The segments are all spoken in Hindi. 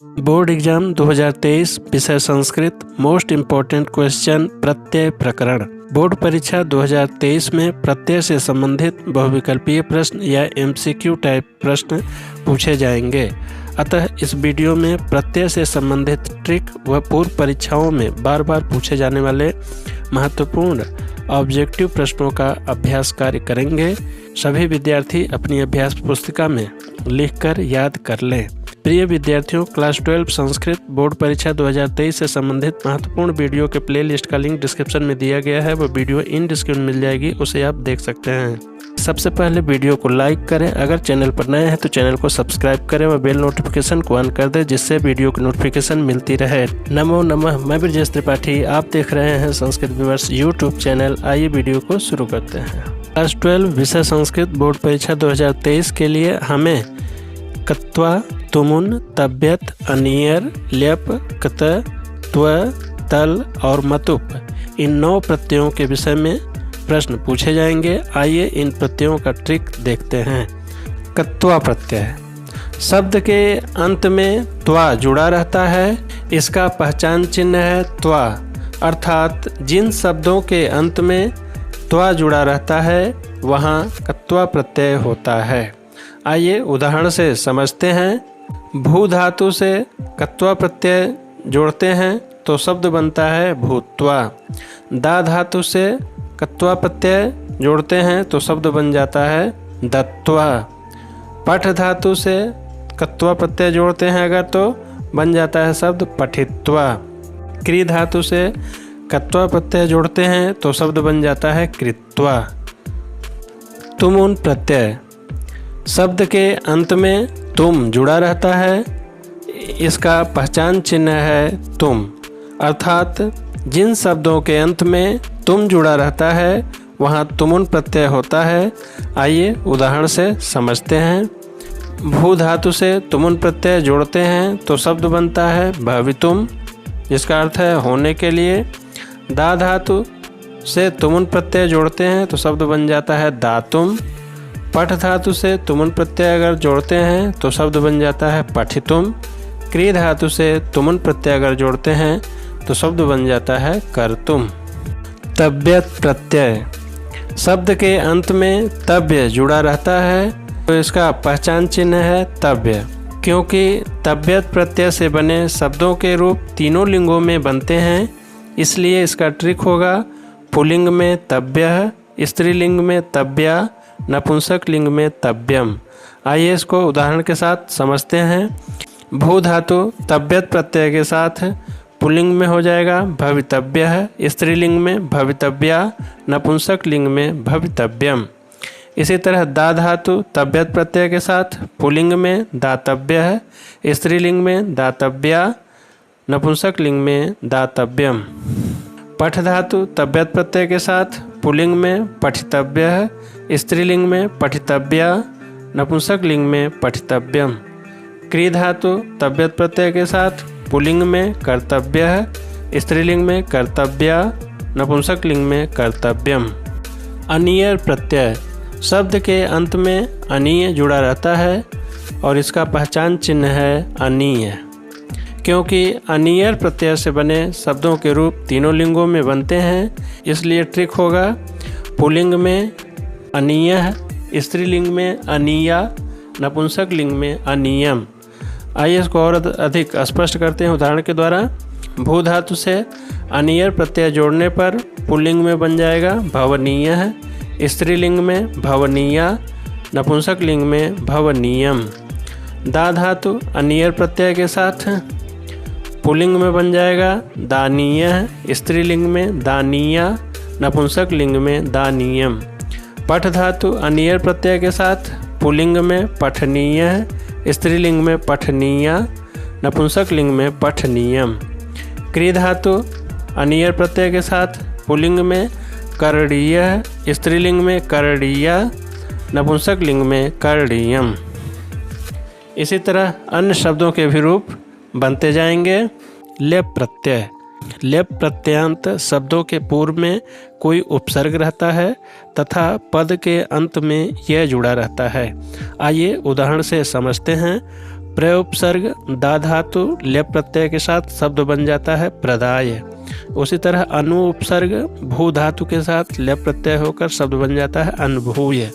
बोर्ड एग्जाम 2023 विषय संस्कृत मोस्ट इम्पोर्टेंट क्वेश्चन प्रत्यय प्रकरण। बोर्ड परीक्षा 2023 में प्रत्यय से संबंधित बहुविकल्पीय प्रश्न या एमसीक्यू टाइप प्रश्न पूछे जाएंगे। अतः इस वीडियो में प्रत्यय से संबंधित ट्रिक व पूर्व परीक्षाओं में बार बार पूछे जाने वाले महत्वपूर्ण ऑब्जेक्टिव प्रश्नों का अभ्यास कार्य करेंगे। सभी विद्यार्थी अपनी अभ्यास पुस्तिका में लिखकर याद कर लें। प्रिय विद्यार्थियों, क्लास 12 संस्कृत बोर्ड परीक्षा 2023 से संबंधित महत्वपूर्ण वीडियो के प्लेलिस्ट का लिंक डिस्क्रिप्शन में दिया गया है। वह वीडियो इन डिस्क्रिप्शन में मिल जाएगी, उसे आप देख सकते हैं। सबसे पहले वीडियो को लाइक करें। अगर चैनल पर नए हैं तो चैनल को सब्सक्राइब करें व बेल नोटिफिकेशन को ऑन कर दें, जिससे वीडियो की नोटिफिकेशन मिलती रहे। नमो नमः, मैं ब्रजेश त्रिपाठी, आप देख रहे हैं संस्कृत व्यूअर्स यूट्यूब चैनल। आइए वीडियो को शुरू करते हैं। क्लास 12 विषय संस्कृत बोर्ड परीक्षा 2023 के लिए हमें कत्वा, तुमुन, तब्यत, अनियर, ल्यप, कत, त्व, तल और मतुप इन 9 प्रत्ययों के विषय में प्रश्न पूछे जाएंगे। आइए इन प्रत्ययों का ट्रिक देखते हैं। कत्वा प्रत्यय शब्द के अंत में त्वा जुड़ा रहता है। इसका पहचान चिन्ह है त्वा, अर्थात जिन शब्दों के अंत में त्वा जुड़ा रहता है वहाँ कत्वा प्रत्यय होता है। आइए उदाहरण से समझते हैं। भू धातु से कत्वा प्रत्यय जोड़ते हैं तो शब्द बनता है भूत्वा। दा धातु से कत्वा प्रत्यय जोड़ते हैं तो शब्द बन जाता है दत्वा। पठ धातु से कत्वा प्रत्यय जोड़ते हैं अगर तो बन जाता है शब्द पठित्वा। क्री धातु से कत्वा प्रत्यय जोड़ते हैं तो शब्द बन जाता है कृत्वा। तुमुन प्रत्यय शब्द के अंत में तुम जुड़ा रहता है। इसका पहचान चिन्ह है तुम, अर्थात जिन शब्दों के अंत में तुम जुड़ा रहता है वहाँ तुमुन प्रत्यय होता है। आइए उदाहरण से समझते हैं। भू धातु से तुमुन प्रत्यय जोड़ते हैं तो शब्द बनता है भवितुम, जिसका अर्थ है होने के लिए। दा धातु से तुमुन प्रत्यय जोड़ते हैं तो शब्द बन जाता है दातुम। पठ धातु से तुमुन प्रत्यय अगर जोड़ते हैं तो शब्द बन जाता है पठितुम। क्री धातु से तुमुन प्रत्यय अगर जोड़ते हैं तो शब्द बन जाता है करतुम। तब्यत प्रत्यय शब्द के अंत में तब्य जुड़ा रहता है तो इसका पहचान चिन्ह है तब्य। क्योंकि तब्यत प्रत्यय से बने शब्दों के रूप तीनों लिंगों में बनते हैं, इसलिए इसका ट्रिक होगा पुल्लिंग में तब्यः, स्त्रीलिंग में तब्या, नपुंसक लिंग में तब्यम। आइए इसको उदाहरण के साथ समझते हैं। भू धातु तब्यत प्रत्यय के साथ पुल्लिंग में हो जाएगा भवितव्यः, स्त्रीलिंग में भवितव्या, नपुंसक लिंग में भवितव्यम। इसी तरह दा धातु तब्यत प्रत्यय के साथ पुल्लिंग में दातव्यः, स्त्रीलिंग में दातव्या, नपुंसक लिंग में दातव्यम। पठ धातु तब्यत प्रत्यय के साथ पुल्लिंग में पठितव्यः, स्त्रीलिंग में पठितव्या, नपुंसक लिंग में पठितव्यम। क्री धातु तब्यत प्रत्यय के साथ पुल्लिंग में कर्तव्यः, स्त्रीलिंग में कर्तव्या, नपुंसक लिंग में कर्तव्यम। अनियर प्रत्यय शब्द के अंत में अनीय जुड़ा रहता है और इसका पहचान चिन्ह है अनीय। क्योंकि अनियर प्रत्यय से बने शब्दों के रूप तीनों लिंगों में बनते हैं, इसलिए ट्रिक होगा पुल्लिंग में अनीयः, स्त्रीलिंग में अनीया, नपुंसक लिंग में अनीयम। आइए इसको और अधिक स्पष्ट करते हैं उदाहरण के द्वारा। भू धातु से अनियर प्रत्यय जोड़ने पर पुल्लिंग में बन जाएगा भवनीयः, स्त्रीलिंग में भवनीया, नपुंसक लिंग में भवनीयम। दा धातु अनियर प्रत्यय के साथ पुल्लिंग में बन जाएगा दानीयः, स्त्रीलिंग में दानीया, नपुंसक लिंग में दानीयम। पठ धातु अनियर प्रत्यय के साथ पुल्लिंग में पठनीयः, स्त्रीलिंग में पठनीया, नपुंसक लिंग में पठनीयम। क्री धातु अनियर प्रत्यय के साथ पुल्लिंग में करणीयः, स्त्रीलिंग में करणीया, नपुंसक लिंग में करणीयम। इसी तरह अन्य शब्दों के भी रूप बनते जाएंगे। लेप प्रत्यय लेप प्रत्ययांत शब्दों के पूर्व में कोई उपसर्ग रहता है तथा पद के अंत में यह जुड़ा रहता है। आइए उदाहरण से समझते हैं। प्र उपसर्ग दा धातु लेप प्रत्यय के साथ शब्द बन जाता है प्रदाय। उसी तरह अनु उपसर्ग भू धातु के साथ लेप प्रत्यय होकर शब्द बन जाता है अनुभूय।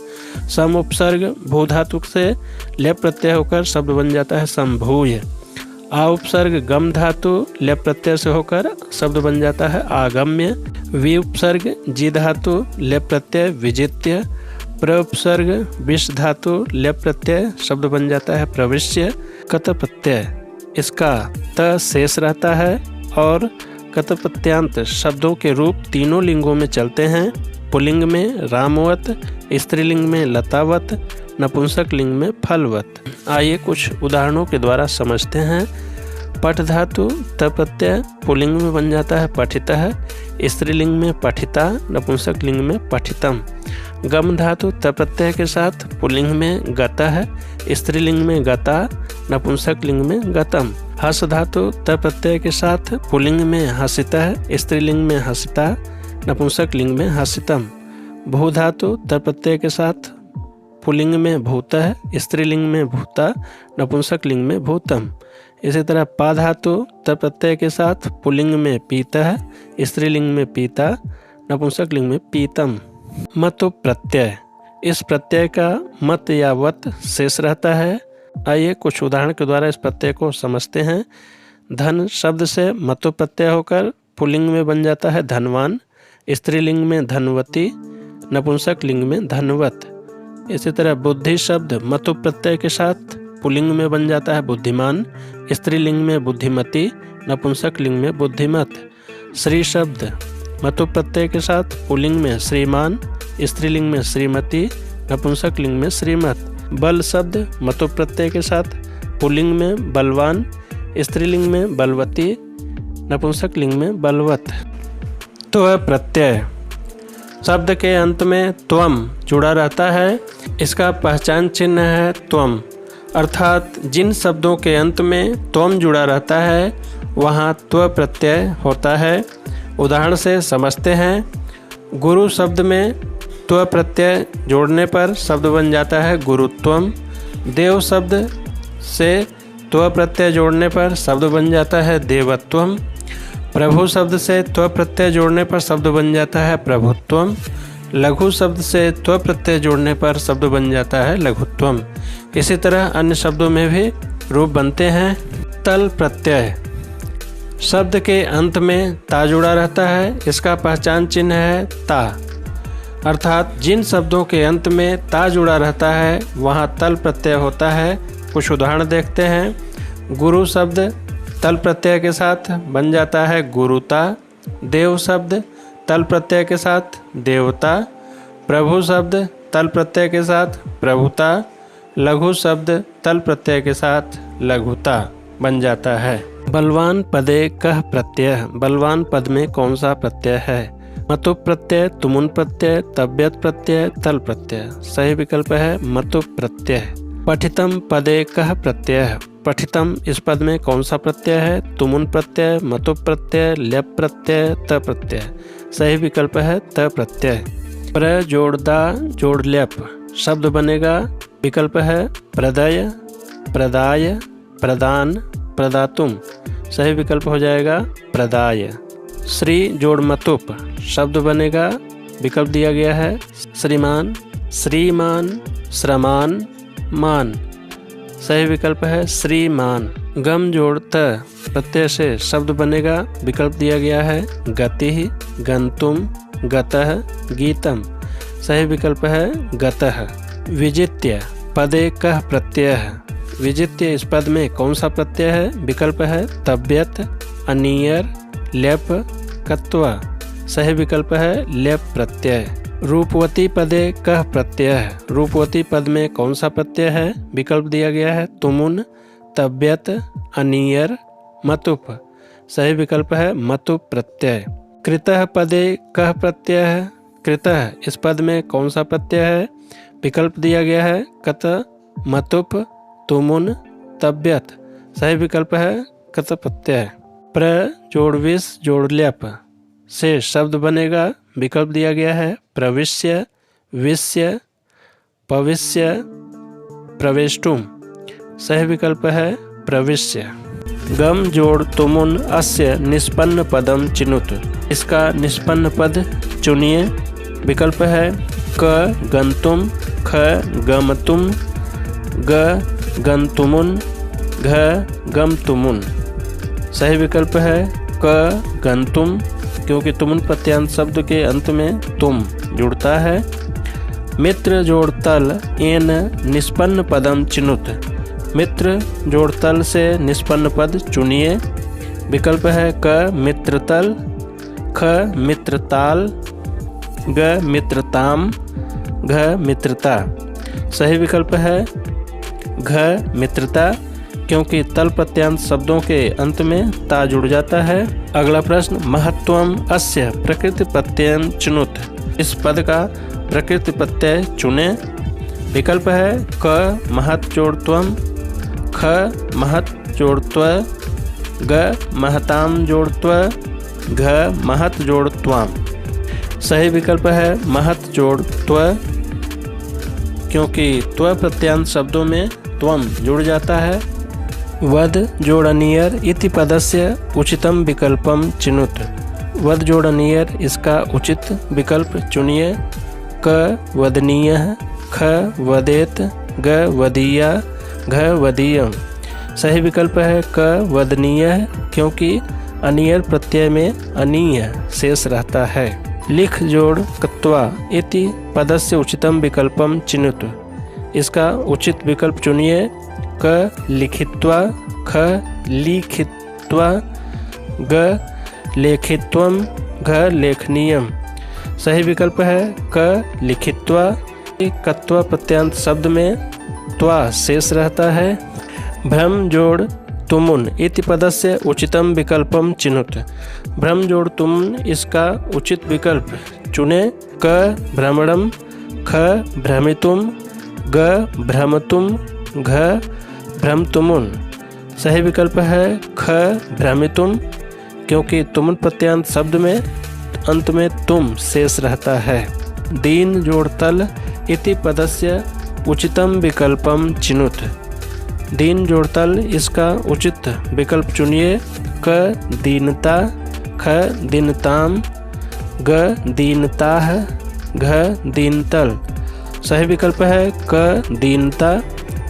सम उपसर्ग भू धातु से लेप प्रत्यय होकर शब्द बन जाता है संभूय। आ उपसर्ग गम धातु लेप प्रत्यय से होकर शब्द बन जाता है आगम्य। वि उपसर्ग जी धातु लेप प्रत्यय विजित्य। प्र उपसर्ग विष धातु लेप प्रत्यय शब्द बन जाता है प्रविश्य। कत प्रत्यय इसका त शेष रहता है और कत प्रत्यांत शब्दों के रूप तीनों लिंगों में चलते हैं। पुल्लिंग में रामवत, स्त्रीलिंग में लतावत, नपुंसक लिंग में फलवत। आइए कुछ उदाहरणों के द्वारा समझते हैं। पठ धातु त प्रत्यय पुल्लिंग में बन जाता है पठितः, स्त्रीलिंग में पठिता, नपुंसक लिंग में पठितम। गम धातु त प्रत्यय के साथ पुल्लिंग में गतः, स्त्रीलिंग में गता, नपुंसक लिंग में गतम। हस धातु त प्रत्यय के साथ पुल्लिंग में हसितः, स्त्रीलिंग में हसिता, नपुंसक लिंग में हसितम। भू धातु त प्रत्यय के साथ पुल्लिंग में भूतः, स्त्रीलिंग में भूता, नपुंसक लिंग में भूतम। इसी तरह पा धातु त प्रत्यय के साथ पुल्लिंग में पीतः, स्त्रीलिंग में पीता, नपुंसक लिंग में पीतम। मतु प्रत्यय इस प्रत्यय का मत या वत शेष रहता है। आइए कुछ उदाहरण के द्वारा इस प्रत्यय को समझते हैं। धन शब्द से मतु प्रत्यय होकर पुल्लिंग में बन जाता है धनवान, स्त्रीलिंग में धनवती, नपुंसक लिंग में धनवत। इसी तरह बुद्धि शब्द मतु प्रत्यय के साथ पुल्लिंग में बन जाता है बुद्धिमान, स्त्रीलिंग में बुद्धिमती, नपुंसक लिंग में बुद्धिमत। श्री शब्द मतु प्रत्यय के साथ पुल्लिंग में श्रीमान, स्त्रीलिंग में श्रीमती, नपुंसक लिंग में श्रीमत। बल शब्द मतु प्रत्यय के साथ पुल्लिंग में बलवान, स्त्रीलिंग में बलवती, नपुंसक लिंग में बलवत। त्व प्रत्यय शब्द के अंत में त्वम जुड़ा रहता है। इसका पहचान चिन्ह है त्वम, अर्थात जिन शब्दों के अंत में त्वम जुड़ा रहता है वहाँ त्व प्रत्यय होता है। उदाहरण से समझते हैं। गुरु शब्द में त्व प्रत्यय जोड़ने पर शब्द बन जाता है गुरुत्वम। देव शब्द से त्व प्रत्यय जोड़ने पर शब्द बन जाता है देवत्वम। प्रभु शब्द से त्व प्रत्यय जोड़ने पर शब्द बन जाता है प्रभुत्वम। लघु शब्द से त्व प्रत्यय जोड़ने पर शब्द बन जाता है लघुत्वम। इसी तरह अन्य शब्दों में भी रूप बनते हैं। तल प्रत्यय शब्द के अंत में ता जुड़ा रहता है। इसका पहचान चिन्ह है ता, अर्थात जिन शब्दों के अंत में ता जुड़ा रहता है वहाँ तल प्रत्यय होता है। कुछ उदाहरण देखते हैं। गुरु शब्द तल प्रत्यय के साथ बन जाता है गुरुता। देव शब्द तल प्रत्यय के साथ देवता। प्रभु शब्द तल प्रत्यय के साथ प्रभुता। लघु शब्द तल प्रत्यय के साथ लघुता बन जाता है। बलवान पदे कह प्रत्यय बलवान पद में कौन सा प्रत्यय है? मतु प्रत्यय, तुमुन प्रत्यय, तव्यत प्रत्यय, तल प्रत्यय। सही विकल्प है मतु प्रत्यय। पठितम पदे कह प्रत्यय पठितम इस पद में कौन सा प्रत्यय है? तुमुन प्रत्यय, मतु प्रत्यय, ल्यप प्रत्यय, त प्रत्यय। सही विकल्प है त प्रत्यय। प्र जोड़ दा जोड़ ल्यप शब्द बनेगा। विकल्प है प्रदय, प्रदाय, प्रदान, प्रदातुम। सही विकल्प हो जाएगा प्रदाय। श्री जोड़ मतुप शब्द बनेगा। विकल्प दिया गया है श्रीमान, श्रीमान, श्रमान, मान। सही विकल्प है श्रीमान। गम जोड़ त प्रत्यय से शब्द बनेगा। विकल्प दिया गया है गति, गंतुम, गतः, गीतम। सही विकल्प है गतः। विजित्य पदे कह प्रत्यय विजित्य इस पद में कौन सा प्रत्यय है? विकल्प है तव्यत, अनियर, लेप, कत्वा। सही विकल्प है लेप प्रत्यय। रूपवती पदे कह प्रत्यय रूपवती पद में कौन सा प्रत्यय है? विकल्प दिया गया है तुमुन, तव्यत, अनियर, मतुप। सही विकल्प है मतुप प्रत्यय। कृतः पदे कह प्रत्यय कृतः इस पद में कौन सा प्रत्यय है? विकल्प दिया गया है कत, मतुप, तुमुन, तव्यत। सही विकल्प है कत प्रत्यय। प्र जोड़ विष जोड़ ल्यप से शब्द बनेगा। विकल्प दिया गया है प्रविश्य, विष्य, पविष्य, प्रवेष्टुम। सही विकल्प है प्रविश्य। गम जोड़ तुमुन अस्य निष्पन्न पदम चिनुत, इसका निष्पन्न पद चुनिए। विकल्प है क गंतुम, ख गमतुम, ग गंतुमुन, घ गमतुमुन। सही विकल्प है क गंतुम, क्योंकि तुमुन प्रत्यांत शब्द के अंत में तुम जुड़ता है। मित्र जोड़ तल एन निष्पन्न पदम चिनुत, मित्र जोड़ तल से निष्पन्न पद चुनिए। विकल्प है क मित्रतल, ख मित्रताल, ग मित्रताम, घ मित्रता। सही विकल्प है घ मित्रता, क्योंकि तल प्रत्यांत शब्दों के अंत में ता जुड़ जाता है। अगला प्रश्न, महत्वम अस्य प्रकृति प्रत्ययम चिनुत, इस पद का प्रकृति प्रत्यय चुने। विकल्प है क महत् जोड़ त्वम, ख महत् जोड़ त्व, ग महताम जोड़ त्व, घ महत् जोड़ त्वाम। सही विकल्प है महत् जोड़ त्व, क्योंकि त्व प्रत्यांत शब्दों में त्वम जुड़ जाता है। वद जोड़ अनियर इति पदस्य उचितम विकल्पम चिनुत, वद जोड़ अनियर इसका उचित विकल्प चुनिए। क वदनीयः, ख वदेत, ग वदीया, घ वदीयम। सही विकल्प है क वदनीयः, क्योंकि अनियर प्रत्यय में अनीय शेष रहता है। लिख जोड़ कत्वा इति पदस्य उचितम विकल्पम चिनुत, इसका उचित विकल्प चुनिए। क लिखित्वा, ख लिखित्वा, ग लेखित्वम, घ लेखनीयम। सही विकल्प है क लिखित्वा, कत्वा प्रत्यांत शब्द में त्वा शेष रहता है। भ्रम जोड़ तुमुन इति पदस्य उचितम विकल्पम चिनुत, भ्रम जोड़ तुमुन इसका उचित विकल्प चुने। क भ्रमणम, ख भ्रमितुम, ग भ्रमतुम, घ भ्रमतुमुन। सही विकल्प है ख भ्रमितुम, क्योंकि तुमुन प्रत्यांत शब्द में अंत में तुम शेष रहता है। दीन जोड़ तल इति पदस्य उचितम विकल्पम चिनुत, दीन जोड़ तल इसका उचित विकल्प चुनिए। क दीनता, ख दीनताम, ग दीनताह, घ दीनतल। सही विकल्प है क दीनता,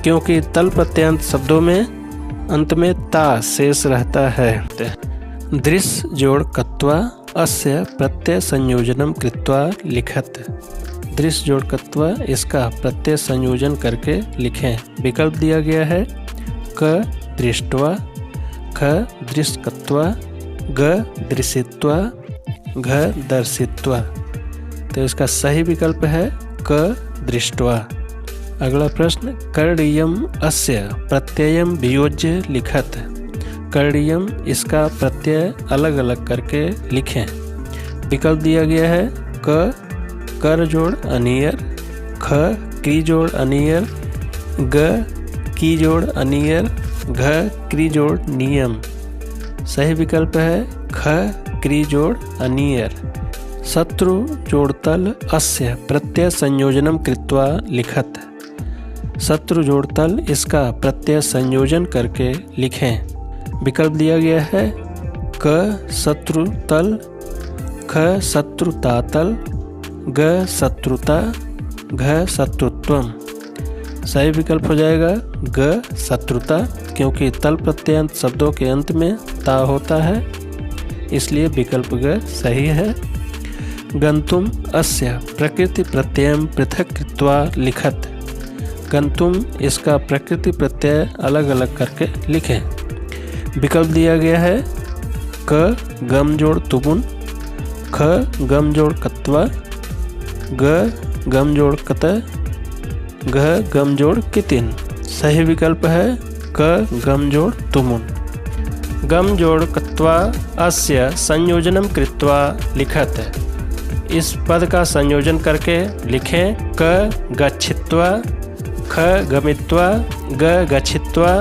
क्योंकि तल प्रत्यांत शब्दों में अंत में ता शेष रहता है। दृश्य जोड़ कत्वा अस्य प्रत्यय संयोजनम कृत्वा लिखत, दृश्य जोड़ कत्वा इसका प्रत्यय संयोजन करके लिखें। विकल्प दिया गया है क दृष्ट्वा, ख दृश्यकत्वा, ग दृशित्वा, घ दर्शित्वा। तो इसका सही विकल्प है क दृष्ट्वा। अगला प्रश्न, करणीयम अस्य प्रत्ययम वियोज्य लिखत, करणीयम इसका प्रत्यय अलग अलग करके लिखें। विकल्प दिया गया है क कर जोड़ अनियर, ख क्री जोड़ अनियर, ग की जोड़ अनियर, घ क्री जोड़ नियम। सही विकल्प है ख क्री जोड़ अनियर। शत्रु जोड़ तल अस्य प्रत्यय संयोजनम कृत्वा लिखत, शत्रु जोड़ तल इसका प्रत्यय संयोजन करके लिखें। विकल्प दिया गया है क शत्रु तल, ख शत्रुता तल, ग शत्रुता, घ शत्रुत्वम। सही विकल्प हो जाएगा ग शत्रुता, क्योंकि तल प्रत्ययांत शब्दों के अंत में ता होता है, इसलिए विकल्प ग सही है। गंतुम अस्य प्रकृति प्रत्ययम पृथक कृत्वा लिखत, गंतुम इसका प्रकृति प्रत्यय अलग अलग करके लिखें। विकल्प दिया गया है क गम जोड़ तुमुन, ख गम जोड़ कत्वा, ग गम जोड़ कत, घ गम जोड़ कितिन। सही विकल्प है क गम जोड़ तुमुन। गम जोड़ कत्वा अस्य संयोजनम कृत्वा लिखत, इस पद का संयोजन करके लिखें। क गच्छित्वा, ख गमित्वा, ग गच्छित्वा,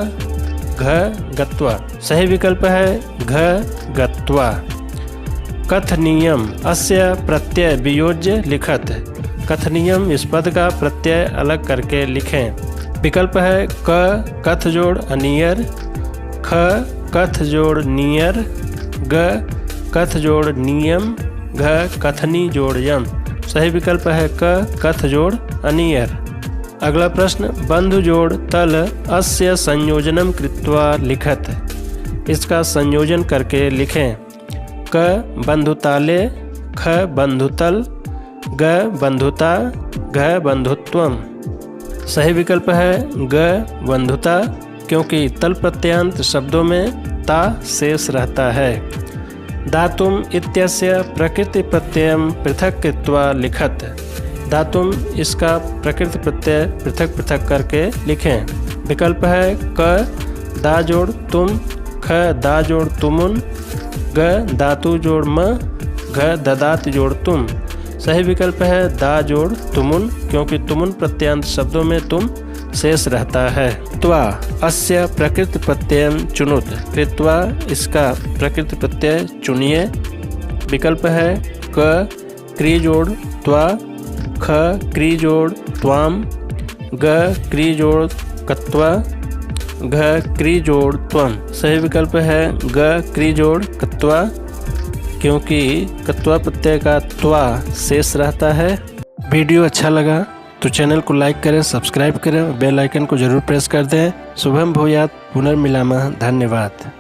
घ गत्वा। सही विकल्प है घ गत्वा। कथनीयम अस्य प्रत्यय वियोज्य लिखत, कथनीयम इस पद का प्रत्यय अलग करके लिखें। विकल्प है क कथ जोड़ अनियर, ख कथ जोड़ नियर, ग कथ जोड़ नियम, घ कथनी जोड़ यम। सही विकल्प है क कथ जोड़ अनियर। अगला प्रश्न, बंधु जोड़ तल अस्य संयोजनम कृत्वा लिखत। इसका संयोजन करके लिखें। क बंधुताले, ख बंधुतल, ग बंधुता, घ बंधुत्वम। सही विकल्प है ग बंधुता, क्योंकि तल प्रत्ययांत शब्दों में ता शेष रहता है। दातुम इत्यस्य प्रकृति प्रत्ययम पृथक कृत्वा लिखत। दातुम इसका प्रकृति प्रत्यय पृथक पृथक करके लिखें। विकल्प है क दा जोड़ तुम, ख दा जोड़ तुमुन, ग धातु जोड़ म, घ ददात जोड़ तुम। सही विकल्प है दा जोड़ तुमुन, क्योंकि तुमुन प्रत्यांत शब्दों में तुम शेष रहता है। त्वा अस्य प्रकृति प्रत्ययम चुनुत। कृत्वा इसका प्रकृति प्रत्यय चुनिए। विकल्प है क क्री जोड़ त्वा, ख क्री जोड़ त्वाम, ग क्री जोड़ कत्वा, घ क्री जोड़ त्वम। सही विकल्प है ग क्री जोड़ कत्वा, क्योंकि कत्वा प्रत्यय का त्वा शेष रहता है। वीडियो अच्छा लगा तो चैनल को लाइक करें, सब्सक्राइब करें, बेल आइकन को जरूर प्रेस कर दें। शुभम भूयात्, पुनर्मिलामः। धन्यवाद।